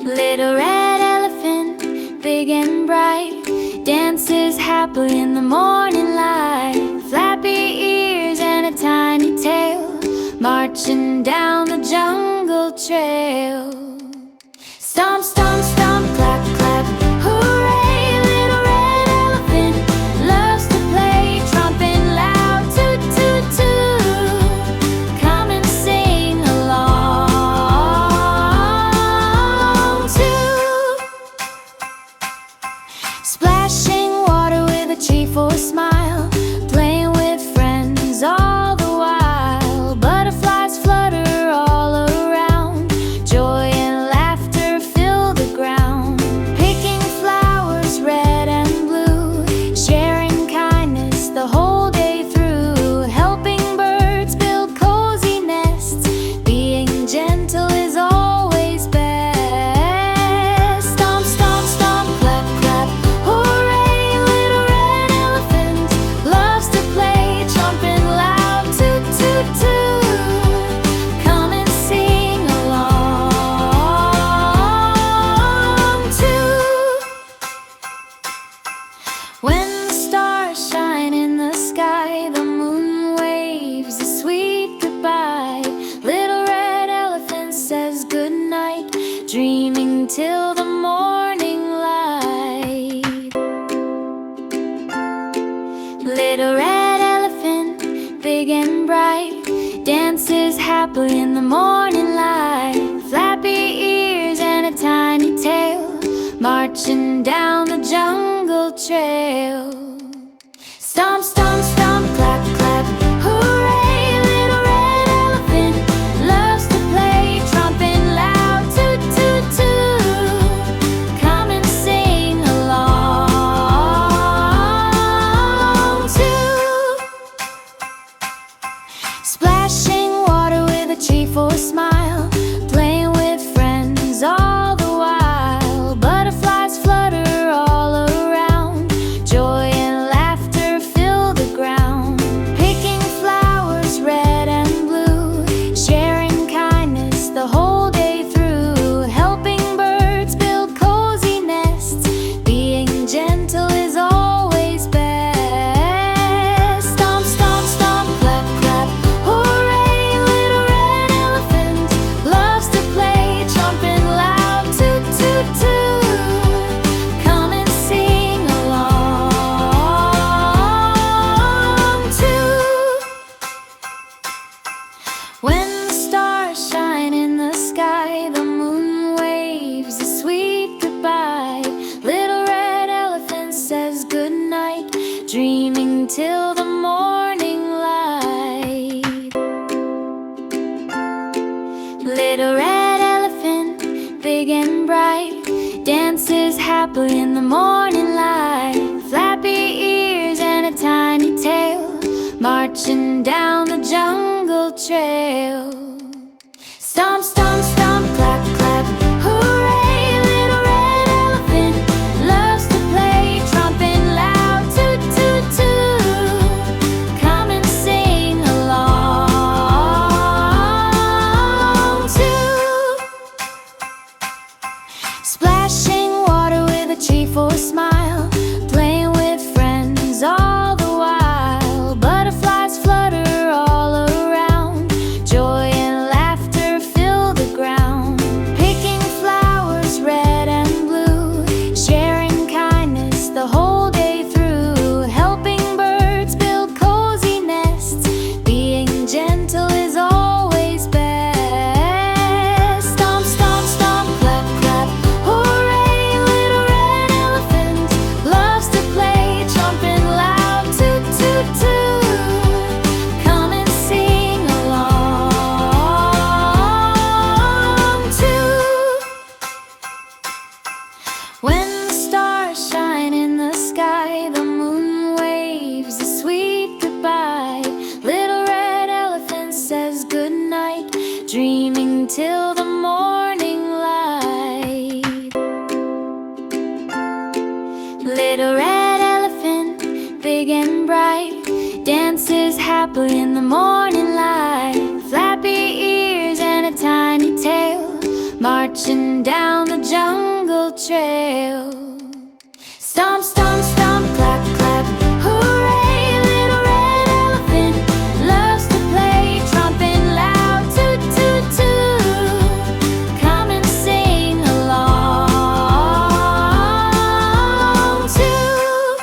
Little red elephant, big and bright, dances happily in the morning light. Flappy ears and a tiny tail, marching down the jungle trail. Stomp, stomp, stomp, clap, clap, hooray! Little red elephant loves to play, tromping loud, toot, toot, toot. Come and sing along too. Splashing water with a cheerful smile, playing with friends all the while. Butterflies flutter all around, joy and laughter fill the ground. Picking flowers red and blue, sharing kindness the whole day through. Helping birds build cozy nests, being gentle is always best. Stomp, stomp, stomp, clap, clap, hooray! Little red elephant loves to play, chomping loud, toot, toot, toot. Come and sing along too. When the stars shine in the sky, the moon waves a sweet goodbye. Little red elephant says goodnight, dreaming till the morning light. Little red elephant, big and bright, dances happily in the morning light. Flappy ears and a tiny tail, marching down the jungle trail. Stomp, stomp, stomp, clap, clap, hooray! Little red elephant loves to play, tromping loud, toot, toot, toot. Come and sing along too. Splashing water with a cheerful smile, playing with friends all the while. Butterflies flutter all around, joy and laughter fill the ground. Picking flowers red and blue, sharing kindness the whole day through. Helping birds build cozy nests, being gentle is always best. Stomp, stomp, stomp, clap, clap, hooray! Little red elephant loves to play, chomping loud, toot, toot, toot. Come and sing along too. When the stars shine in the sky, the moon waves a sweet goodbye. Little red elephant says goodnight, dreaming till the morning light. Little red elephant, big and bright, dances happily in the morning light. Flappy ears and a tiny tail, marching down the jungle trail. Stomp, stomp, stomp, clap, clap, hooray! Little red elephant loves to play, tromping loud, toot, toot, toot. Come and sing along too. Splashing water with a cheerful smile, playing with friends all the while. Butterflies flutter all around, joy and laughter fill the ground. Picking flowers red and blue, sharing kindness the whole day through. Helping birds build cozy nests, being gentle is always best. Stomp, stomp, stomp, clap, clap, hooray! Little red elephant loves to play, chomping loud, toot, toot, toot. Come and sing along too. When the stars shine in the sky, the moon waves a sweet goodbye. Little red elephant says goodnight, dreaming till the morning light. Little red elephant, big and bright, dances happily in the morning light. Flappy ears and a tiny tail, marching down the jungle trail. Stomp, stomp, stomp, clap, clap, hooray! Little red elephant loves to play, tromping loud, toot, toot, toot. Come and sing along too.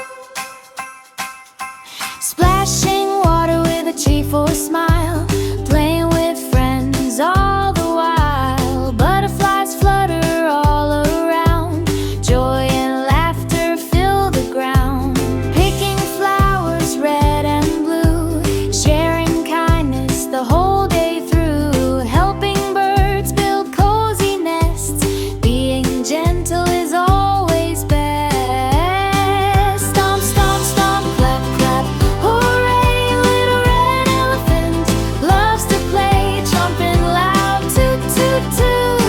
Splashing water with a cheerful smile, playing with friends all the while. Butterflies flutter all around, joy and laughter fill the ground. Picking flowers red and blue, sharing kindness the whole day through. Helping birds build cozy nests, being gentle is always best. Stomp, stomp, stomp, clap, clap, hooray! Little red elephant loves to play, chomping loud, toot, toot, toot.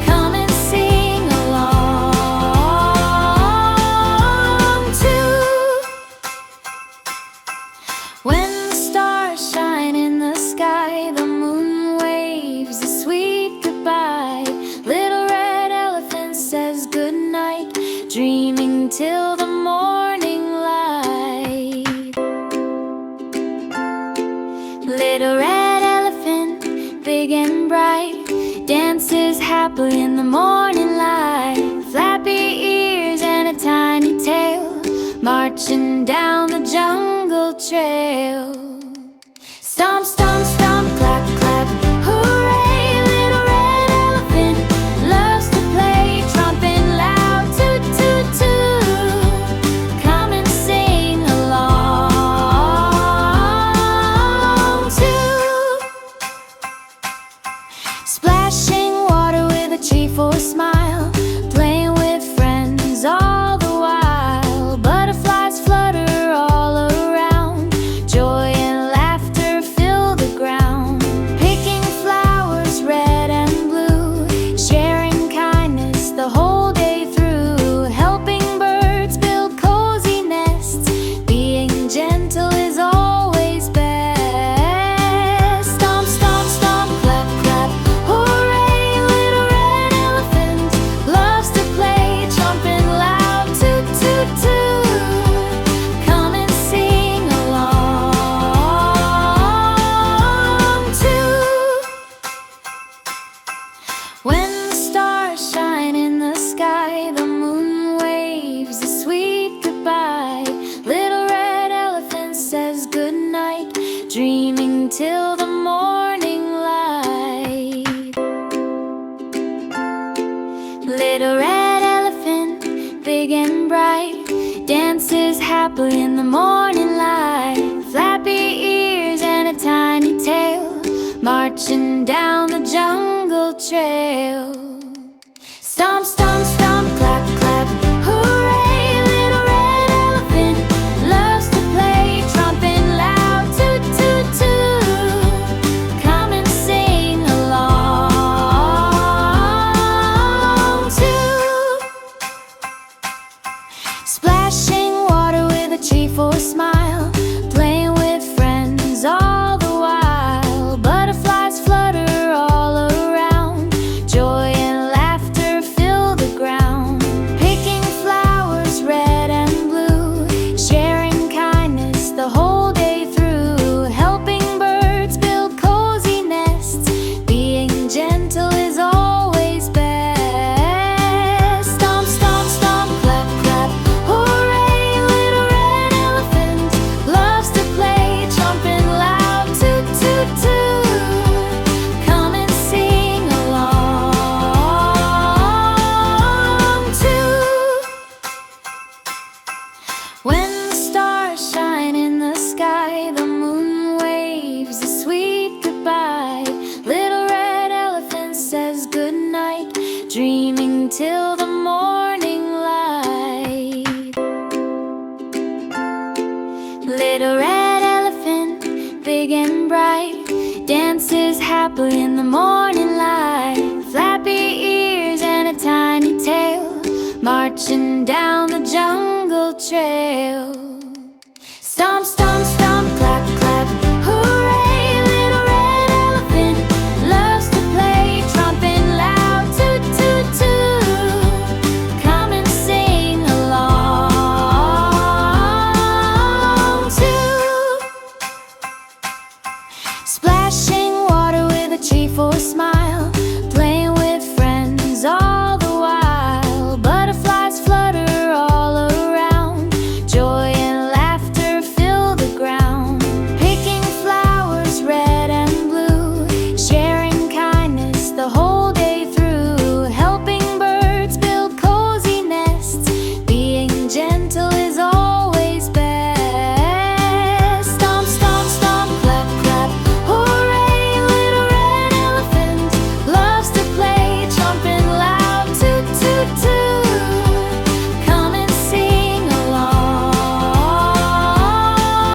Come and sing along too. When the stars shine in the sky, the moon waves a sweet goodbye. Little red elephant says goodnight, dreaming till the morning light. Little red elephant, big and bright, dances happily in the morning light. Flappy ears and a tiny tail, marching down the jungle trail. Stomp, stomp, stomp, clap, clap, hooray! Little red elephant loves to play, tromping loud, toot, toot, toot. Come and sing along too. Splashing water with a cheerful smile, playing with friends all the while. Butterflies flutter all around, joy and laughter fill the ground. Picking flowers red and blue, sharing kindness the whole day through. Helping birds build cozy nests, being gentle is always best. Stomp, stomp, stomp, clap, clap, hooray! Little red elephant loves to play, chomping loud, toot, toot, toot. Come and sing along too. When the stars shine in the sky, the moon waves a sweet goodbye. Little red elephant says goodnight, dreaming till the morning light. Little red elephant, big and bright, dances happily in the morning light. Flappy ears and a tiny tail, marching down the jungle trail. Stomp, stomp, stomp, clap, clap, hooray! Little red elephant loves to play, tromping loud, toot, toot, toot. Come and sing along too. Splashing water with a cheerful smile, playing with friends all the while. Butterflies flutter all around, joy and laughter fill the ground. Picking flowers red and blue, sharing kindness the whole day through. Helping birds build cozy nests, being gentle is always best. Stomp, stomp, stomp, clap, clap, hooray! Little red elephant loves to play, chomping loud, toot, toot, toot. Come and sing along too. When the stars shine in the sky, the moon waves a sweet goodbye. Little red elephant says goodnight, dreaming till the morning light. Little red elephant, big and bright, dances happily in the morning light. Flappy ears and a tiny tail, marching down the jungle trail. Stomp, stomp, stomp, clap, clap, hooray! Little red elephant loves to play, tromping loud. cheerful smile.